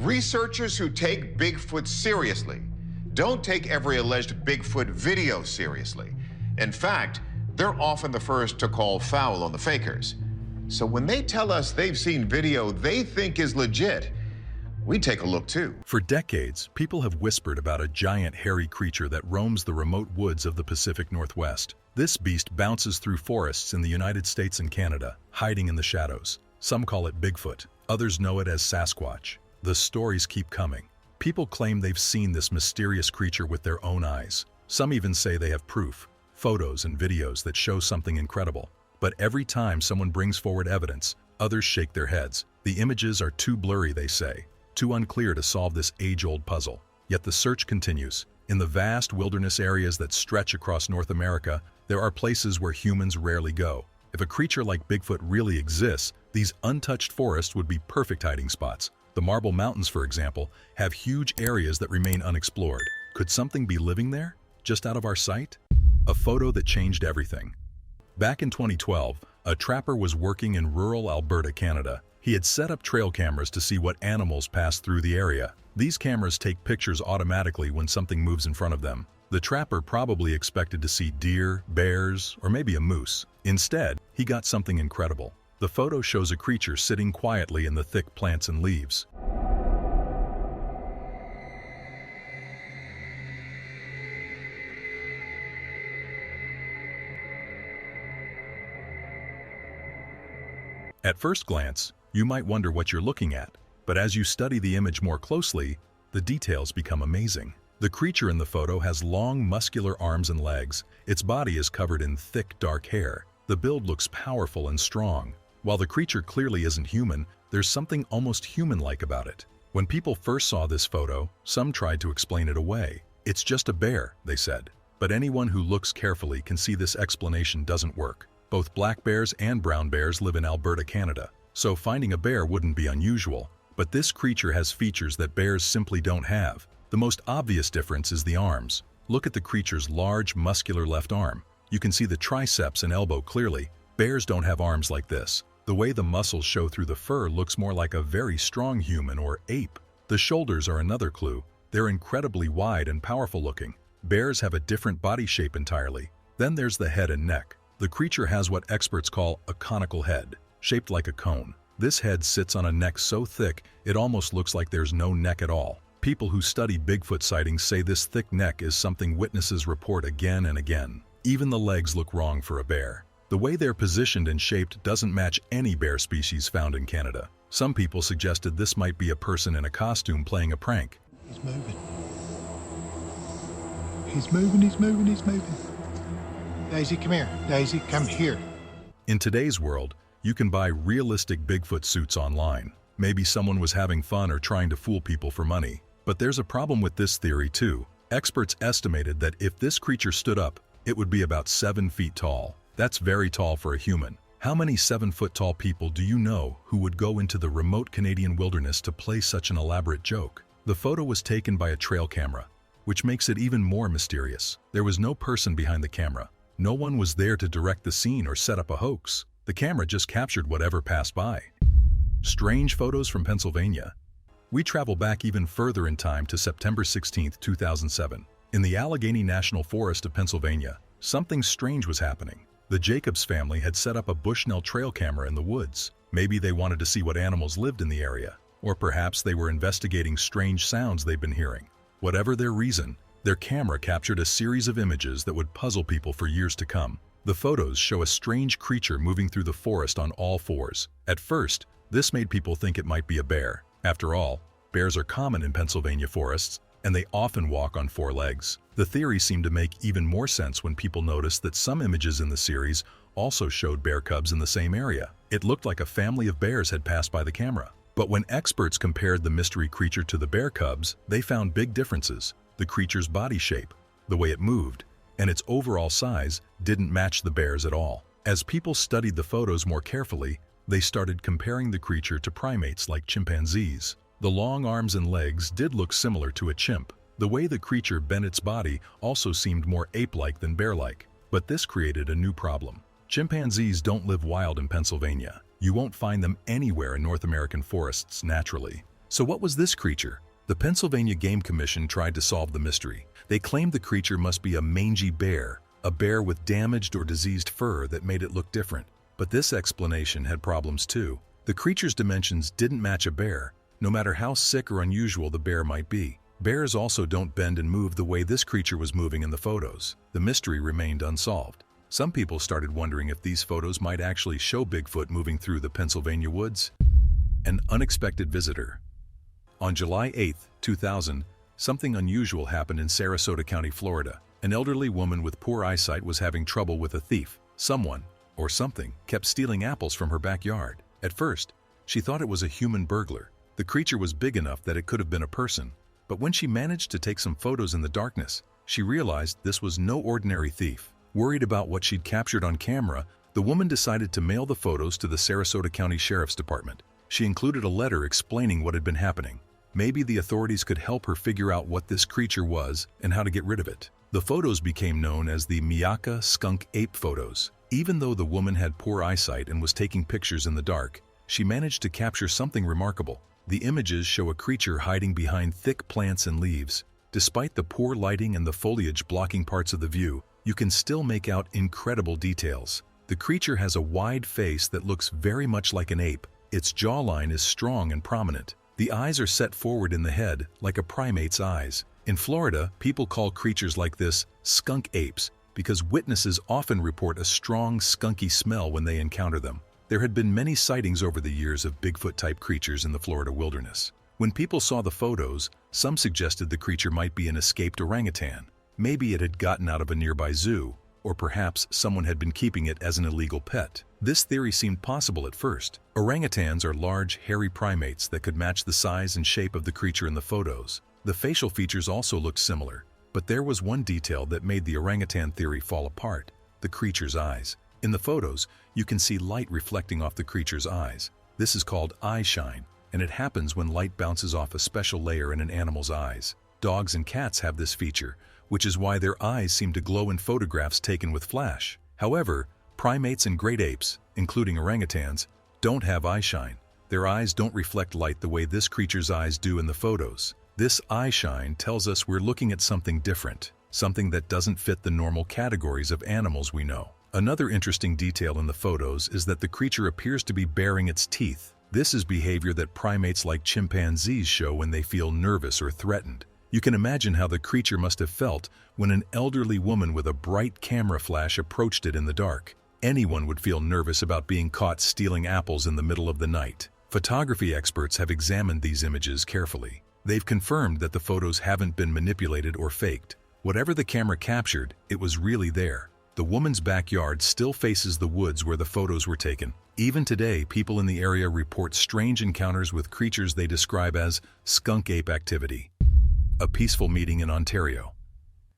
Researchers who take Bigfoot seriously don't take every alleged Bigfoot video seriously. In fact, they're often the first to call foul on the fakers. So when they tell us they've seen video they think is legit, we take a look too. For decades, people have whispered about a giant hairy creature that roams the remote woods of the Pacific Northwest. This beast bounces through forests in the United States and Canada, hiding in the shadows. Some call it Bigfoot, others know it as Sasquatch. The stories keep coming. People claim they've seen this mysterious creature with their own eyes. Some even say they have proof, photos and videos that show something incredible. But every time someone brings forward evidence, others shake their heads. The images are too blurry, they say, too unclear to solve this age-old puzzle. Yet the search continues. In the vast wilderness areas that stretch across North America, there are places where humans rarely go. If a creature like Bigfoot really exists, these untouched forests would be perfect hiding spots. The Marble Mountains, for example, have huge areas that remain unexplored. Could something be living there, just out of our sight? A photo that changed everything. Back in 2012, a trapper was working in rural Alberta, Canada. He had set up trail cameras to see what animals passed through the area. These cameras take pictures automatically when something moves in front of them. The trapper probably expected to see deer, bears, or maybe a moose. Instead, he got something incredible. The photo shows a creature sitting quietly in the thick plants and leaves. At first glance, you might wonder what you're looking at, but as you study the image more closely, the details become amazing. The creature in the photo has long, muscular arms and legs. Its body is covered in thick, dark hair. The build looks powerful and strong. While the creature clearly isn't human, there's something almost human-like about it. When people first saw this photo, some tried to explain it away. It's just a bear, they said. But anyone who looks carefully can see this explanation doesn't work. Both black bears and brown bears live in Alberta, Canada, so finding a bear wouldn't be unusual. But this creature has features that bears simply don't have. The most obvious difference is the arms. Look at the creature's large, muscular left arm. You can see the triceps and elbow clearly. Bears don't have arms like this. The way the muscles show through the fur looks more like a very strong human or ape. The shoulders are another clue. They're incredibly wide and powerful looking. Bears have a different body shape entirely. Then there's the head and neck. The creature has what experts call a conical head, shaped like a cone. This head sits on a neck so thick it almost looks like there's no neck at all. People who study Bigfoot sightings say this thick neck is something witnesses report again and again. Even the legs look wrong for a bear. The way they're positioned and shaped doesn't match any bear species found in Canada. Some people suggested this might be a person in a costume playing a prank. He's moving. He's moving, he's moving, he's moving. Daisy, come here. Daisy, come here. In today's world, you can buy realistic Bigfoot suits online. Maybe someone was having fun or trying to fool people for money. But there's a problem with this theory too. Experts estimated that if this creature stood up, it would be about 7 feet tall. That's very tall for a human. How many 7-foot-tall people do you know who would go into the remote Canadian wilderness to play such an elaborate joke? The photo was taken by a trail camera, which makes it even more mysterious. There was no person behind the camera. No one was there to direct the scene or set up a hoax. The camera just captured whatever passed by. Strange photos from Pennsylvania. We travel back even further in time to September 16, 2007. In the Allegheny National Forest of Pennsylvania, something strange was happening. The Jacobs family had set up a Bushnell trail camera in the woods. Maybe they wanted to see what animals lived in the area, or perhaps they were investigating strange sounds they'd been hearing. Whatever their reason, their camera captured a series of images that would puzzle people for years to come. The photos show a strange creature moving through the forest on all fours. At first, this made people think it might be a bear. After all, bears are common in Pennsylvania forests, and they often walk on 4 legs. The theory seemed to make even more sense when people noticed that some images in the series also showed bear cubs in the same area. It looked like a family of bears had passed by the camera. But when experts compared the mystery creature to the bear cubs, they found big differences. The creature's body shape, the way it moved, and its overall size didn't match the bears at all. As people studied the photos more carefully, they started comparing the creature to primates like chimpanzees. The long arms and legs did look similar to a chimp. The way the creature bent its body also seemed more ape-like than bear-like. But this created a new problem. Chimpanzees don't live wild in Pennsylvania. You won't find them anywhere in North American forests naturally. So what was this creature? The Pennsylvania Game Commission tried to solve the mystery. They claimed the creature must be a mangy bear, a bear with damaged or diseased fur that made it look different. But this explanation had problems too. The creature's dimensions didn't match a bear, no matter how sick or unusual the bear might be. Bears also don't bend and move the way this creature was moving in the photos. The mystery remained unsolved. Some people started wondering if these photos might actually show Bigfoot moving through the Pennsylvania woods. An unexpected visitor. On July 8, 2000, something unusual happened in Sarasota County, Florida. An elderly woman with poor eyesight was having trouble with a thief. Someone, or something, kept stealing apples from her backyard. At first, she thought it was a human burglar. The creature was big enough that it could have been a person. But when she managed to take some photos in the darkness, she realized this was no ordinary thief. Worried about what she'd captured on camera, the woman decided to mail the photos to the Sarasota County Sheriff's Department. She included a letter explaining what had been happening. Maybe the authorities could help her figure out what this creature was and how to get rid of it. The photos became known as the Miyaka skunk ape photos. Even though the woman had poor eyesight and was taking pictures in the dark, she managed to capture something remarkable. The images show a creature hiding behind thick plants and leaves. Despite the poor lighting and the foliage blocking parts of the view, you can still make out incredible details. The creature has a wide face that looks very much like an ape. Its jawline is strong and prominent. The eyes are set forward in the head, like a primate's eyes. In Florida, people call creatures like this skunk apes because witnesses often report a strong, skunky smell when they encounter them. There had been many sightings over the years of Bigfoot-type creatures in the Florida wilderness. When people saw the photos, some suggested the creature might be an escaped orangutan. Maybe it had gotten out of a nearby zoo, or perhaps someone had been keeping it as an illegal pet. This theory seemed possible at first. Orangutans are large, hairy primates that could match the size and shape of the creature in the photos. The facial features also looked similar, but there was one detail that made the orangutan theory fall apart: the creature's eyes. In the photos, you can see light reflecting off the creature's eyes. This is called eye shine, and it happens when light bounces off a special layer in an animal's eyes. Dogs and cats have this feature, which is why their eyes seem to glow in photographs taken with flash. However, primates and great apes, including orangutans, don't have eye shine. Their eyes don't reflect light the way this creature's eyes do in the photos. This eye shine tells us we're looking at something different, something that doesn't fit the normal categories of animals we know. Another interesting detail in the photos is that the creature appears to be baring its teeth. This is behavior that primates like chimpanzees show when they feel nervous or threatened. You can imagine how the creature must have felt when an elderly woman with a bright camera flash approached it in the dark. Anyone would feel nervous about being caught stealing apples in the middle of the night. Photography experts have examined these images carefully. They've confirmed that the photos haven't been manipulated or faked. Whatever the camera captured, it was really there. The woman's backyard still faces the woods where the photos were taken. Even today, people in the area report strange encounters with creatures they describe as skunk ape activity. A peaceful meeting in Ontario.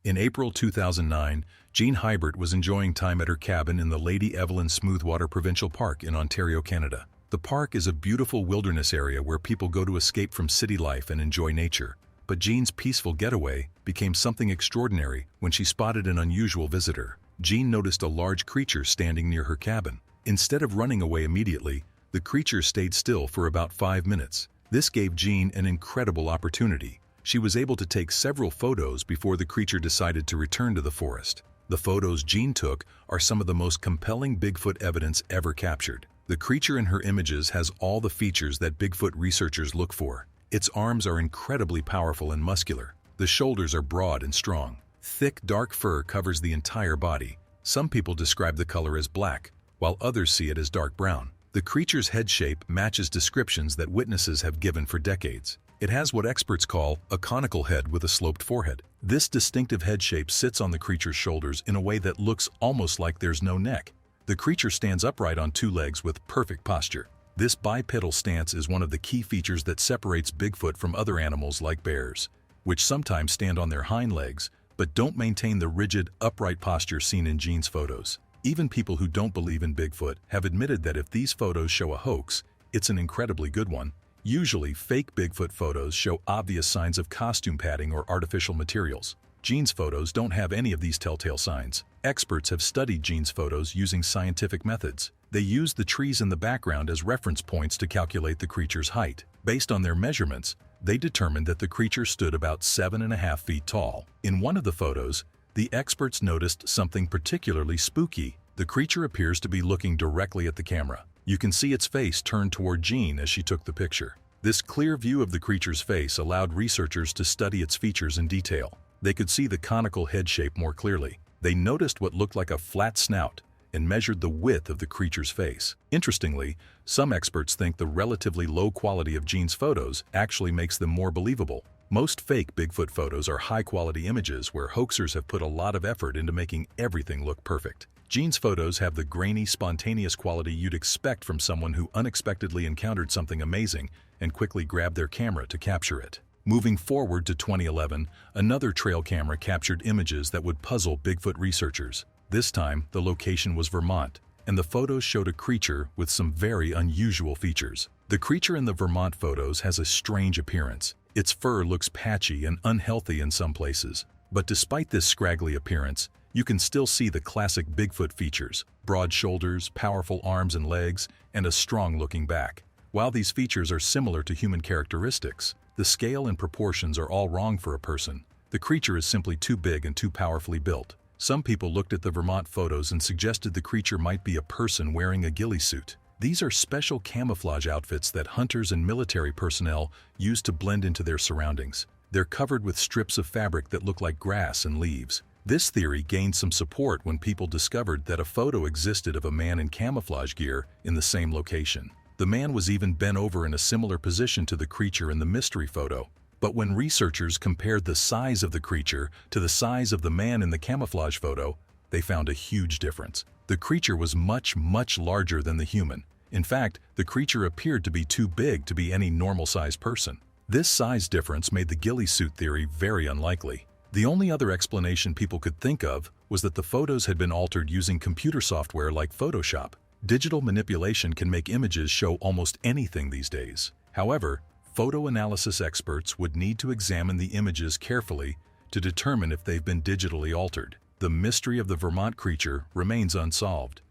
In April 2009, Jean Hybert was enjoying time at her cabin in the Lady Evelyn Smoothwater Provincial Park in Ontario, Canada. The park is a beautiful wilderness area where people go to escape from city life and enjoy nature. But Jean's peaceful getaway became something extraordinary when she spotted an unusual visitor. Jean noticed a large creature standing near her cabin. Instead of running away immediately, the creature stayed still for about 5 minutes. This gave Jean an incredible opportunity. She was able to take several photos before the creature decided to return to the forest. The photos Jean took are some of the most compelling Bigfoot evidence ever captured. The creature in her images has all the features that Bigfoot researchers look for. Its arms are incredibly powerful and muscular. The shoulders are broad and strong. Thick, dark fur covers the entire body. Some people describe the color as black, while others see it as dark brown. The creature's head shape matches descriptions that witnesses have given for decades. It has what experts call a conical head with a sloped forehead. This distinctive head shape sits on the creature's shoulders in a way that looks almost like there's no neck. The creature stands upright on 2 legs with perfect posture. This bipedal stance is one of the key features that separates Bigfoot from other animals like bears, which sometimes stand on their hind legs but don't maintain the rigid, upright posture seen in Jean's photos. Even people who don't believe in Bigfoot have admitted that if these photos show a hoax, it's an incredibly good one. Usually, fake Bigfoot photos show obvious signs of costume padding or artificial materials. Jean's photos don't have any of these telltale signs. Experts have studied Jean's photos using scientific methods. They used the trees in the background as reference points to calculate the creature's height. Based on their measurements, they determined that the creature stood about 7.5 feet tall. In one of the photos, the experts noticed something particularly spooky. The creature appears to be looking directly at the camera. You can see its face turned toward Jean as she took the picture. This clear view of the creature's face allowed researchers to study its features in detail. They could see the conical head shape more clearly. They noticed what looked like a flat snout and measured the width of the creature's face. Interestingly, some experts think the relatively low quality of Jean's photos actually makes them more believable. Most fake Bigfoot photos are high-quality images where hoaxers have put a lot of effort into making everything look perfect. Jean's photos have the grainy, spontaneous quality you'd expect from someone who unexpectedly encountered something amazing and quickly grabbed their camera to capture it. Moving forward to 2011, another trail camera captured images that would puzzle Bigfoot researchers. This time, the location was Vermont, and the photos showed a creature with some very unusual features. The creature in the Vermont photos has a strange appearance. Its fur looks patchy and unhealthy in some places. But despite this scraggly appearance, you can still see the classic Bigfoot features: broad shoulders, powerful arms and legs, and a strong-looking back. While these features are similar to human characteristics, the scale and proportions are all wrong for a person. The creature is simply too big and too powerfully built. Some people looked at the Vermont photos and suggested the creature might be a person wearing a ghillie suit. These are special camouflage outfits that hunters and military personnel use to blend into their surroundings. They're covered with strips of fabric that look like grass and leaves. This theory gained some support when people discovered that a photo existed of a man in camouflage gear in the same location. The man was even bent over in a similar position to the creature in the mystery photo. But when researchers compared the size of the creature to the size of the man in the camouflage photo, they found a huge difference. The creature was much, much larger than the human. In fact, the creature appeared to be too big to be any normal-sized person. This size difference made the ghillie suit theory very unlikely. The only other explanation people could think of was that the photos had been altered using computer software like Photoshop. Digital manipulation can make images show almost anything these days. However, photo analysis experts would need to examine the images carefully to determine if they've been digitally altered. The mystery of the Vermont creature remains unsolved.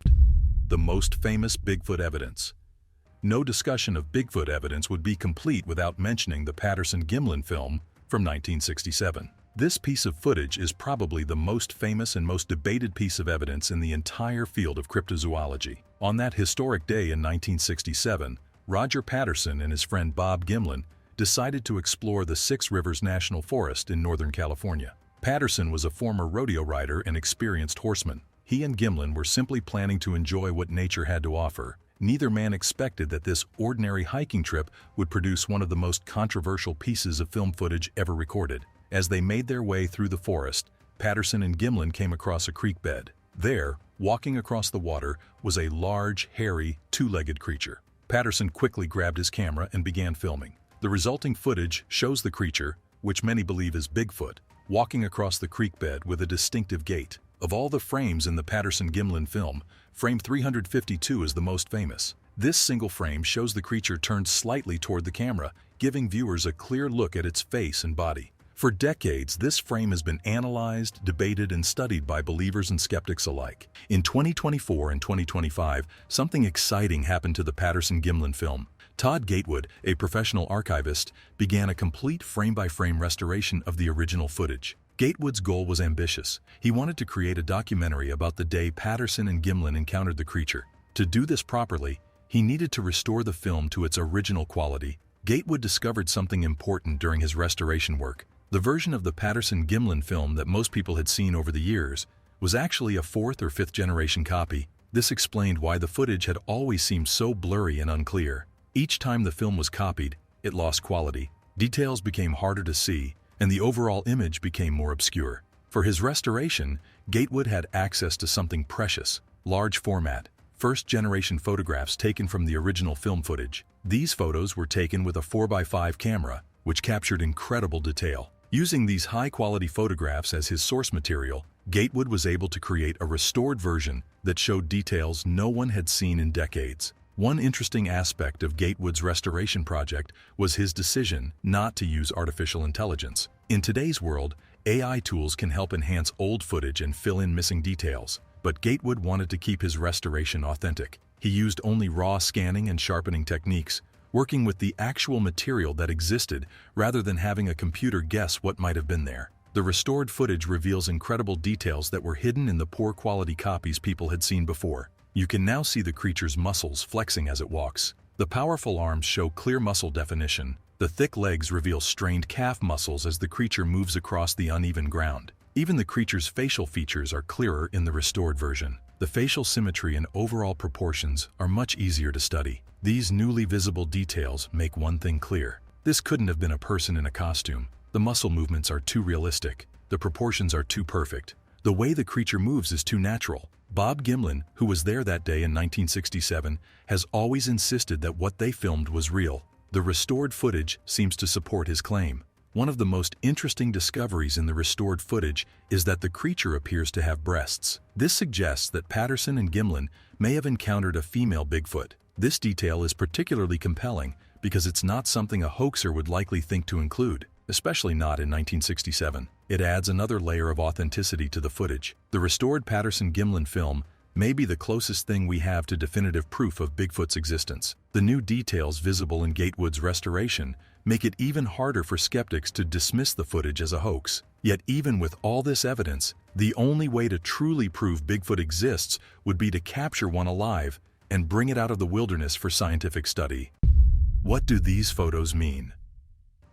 The most famous Bigfoot evidence. No discussion of Bigfoot evidence would be complete without mentioning the Patterson-Gimlin film from 1967. This piece of footage is probably the most famous and most debated piece of evidence in the entire field of cryptozoology. On that historic day in 1967, Roger Patterson and his friend Bob Gimlin decided to explore the Six Rivers National Forest in Northern California. Patterson was a former rodeo rider and experienced horseman. He and Gimlin were simply planning to enjoy what nature had to offer. Neither man expected that this ordinary hiking trip would produce one of the most controversial pieces of film footage ever recorded. As they made their way through the forest, Patterson and Gimlin came across a creek bed. There, walking across the water, was a large, hairy, two-legged creature. Patterson quickly grabbed his camera and began filming. The resulting footage shows the creature, which many believe is Bigfoot, walking across the creek bed with a distinctive gait. Of all the frames in the Patterson-Gimlin film, frame 352 is the most famous. This single frame shows the creature turned slightly toward the camera, giving viewers a clear look at its face and body. For decades, this frame has been analyzed, debated, and studied by believers and skeptics alike. In 2024 and 2025, something exciting happened to the Patterson-Gimlin film. Todd Gatewood, a professional archivist, began a complete frame-by-frame restoration of the original footage. Gatewood's goal was ambitious. He wanted to create a documentary about the day Patterson and Gimlin encountered the creature. To do this properly, he needed to restore the film to its original quality. Gatewood discovered something important during his restoration work. The version of the Patterson-Gimlin film that most people had seen over the years was actually a fourth or fifth generation copy. This explained why the footage had always seemed so blurry and unclear. Each time the film was copied, it lost quality, details became harder to see, and the overall image became more obscure. For his restoration, Gatewood had access to something precious: large format, first-generation photographs taken from the original film footage. These photos were taken with a 4x5 camera, which captured incredible detail. Using these high-quality photographs as his source material, Gatewood was able to create a restored version that showed details no one had seen in decades. One interesting aspect of Gatewood's restoration project was his decision not to use artificial intelligence. In today's world, AI tools can help enhance old footage and fill in missing details, but Gatewood wanted to keep his restoration authentic. He used only raw scanning and sharpening techniques, working with the actual material that existed rather than having a computer guess what might have been there. The restored footage reveals incredible details that were hidden in the poor quality copies people had seen before. You can now see the creature's muscles flexing as it walks. The powerful arms show clear muscle definition. The thick legs reveal strained calf muscles as the creature moves across the uneven ground. Even the creature's facial features are clearer in the restored version. The facial symmetry and overall proportions are much easier to study. These newly visible details make one thing clear. This couldn't have been a person in a costume. The muscle movements are too realistic. The proportions are too perfect. The way the creature moves is too natural. Bob Gimlin, who was there that day in 1967, has always insisted that what they filmed was real. The restored footage seems to support his claim. One of the most interesting discoveries in the restored footage is that the creature appears to have breasts. This suggests that Patterson and Gimlin may have encountered a female Bigfoot. This detail is particularly compelling because it's not something a hoaxer would likely think to include, especially not in 1967. It adds another layer of authenticity to the footage. The restored Patterson-Gimlin film may be the closest thing we have to definitive proof of Bigfoot's existence. The new details visible in Gatewood's restoration make it even harder for skeptics to dismiss the footage as a hoax. Yet even with all this evidence, the only way to truly prove Bigfoot exists would be to capture one alive and bring it out of the wilderness for scientific study. What do these photos mean?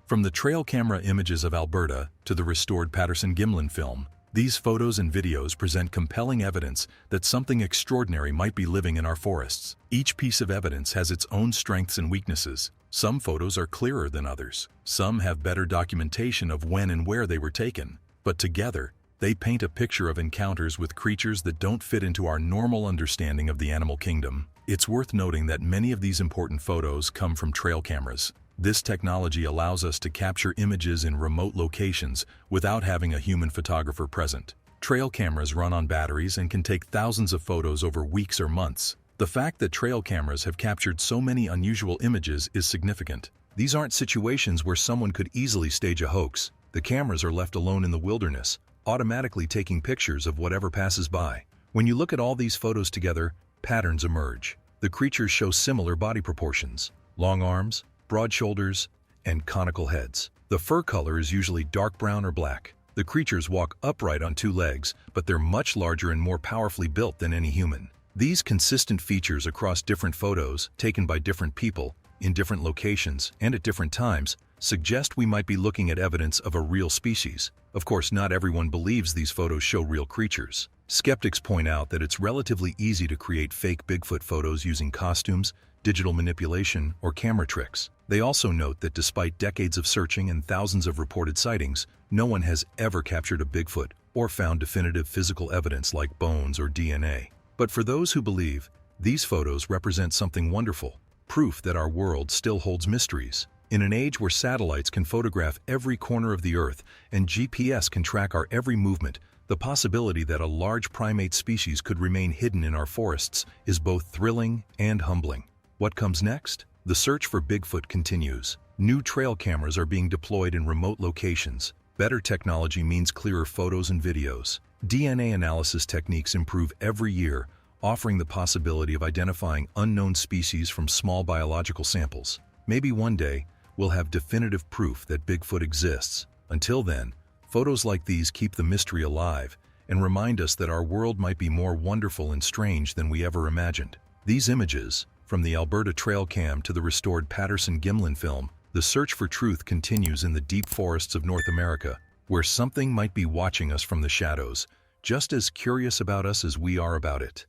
From the trail camera images of Alberta to the restored Patterson-Gimlin film, these photos and videos present compelling evidence that something extraordinary might be living in our forests. Each piece of evidence has its own strengths and weaknesses. Some photos are clearer than others. Some have better documentation of when and where they were taken. But together, they paint a picture of encounters with creatures that don't fit into our normal understanding of the animal kingdom. It's worth noting that many of these important photos come from trail cameras. This technology allows us to capture images in remote locations without having a human photographer present. Trail cameras run on batteries and can take thousands of photos over weeks or months. The fact that trail cameras have captured so many unusual images is significant. These aren't situations where someone could easily stage a hoax. The cameras are left alone in the wilderness, automatically taking pictures of whatever passes by. When you look at all these photos together, patterns emerge. The creatures show similar body proportions: long arms, broad shoulders, and conical heads. The fur color is usually dark brown or black. The creatures walk upright on two legs, but they're much larger and more powerfully built than any human. These consistent features across different photos, taken by different people, in different locations, and at different times, suggest we might be looking at evidence of a real species. Of course, not everyone believes these photos show real creatures. Skeptics point out that it's relatively easy to create fake Bigfoot photos using costumes, digital manipulation, or camera tricks. They also note that despite decades of searching and thousands of reported sightings, no one has ever captured a Bigfoot or found definitive physical evidence like bones or DNA. But for those who believe, these photos represent something wonderful, proof that our world still holds mysteries. In an age where satellites can photograph every corner of the Earth and GPS can track our every movement, the possibility that a large primate species could remain hidden in our forests is both thrilling and humbling. What comes next? The search for Bigfoot continues. New trail cameras are being deployed in remote locations. Better technology means clearer photos and videos. DNA analysis techniques improve every year, offering the possibility of identifying unknown species from small biological samples. Maybe one day, we'll have definitive proof that Bigfoot exists. Until then, photos like these keep the mystery alive and remind us that our world might be more wonderful and strange than we ever imagined. These images, from the Alberta trail cam to the restored Patterson-Gimlin film, the search for truth continues in the deep forests of North America, where something might be watching us from the shadows, just as curious about us as we are about it.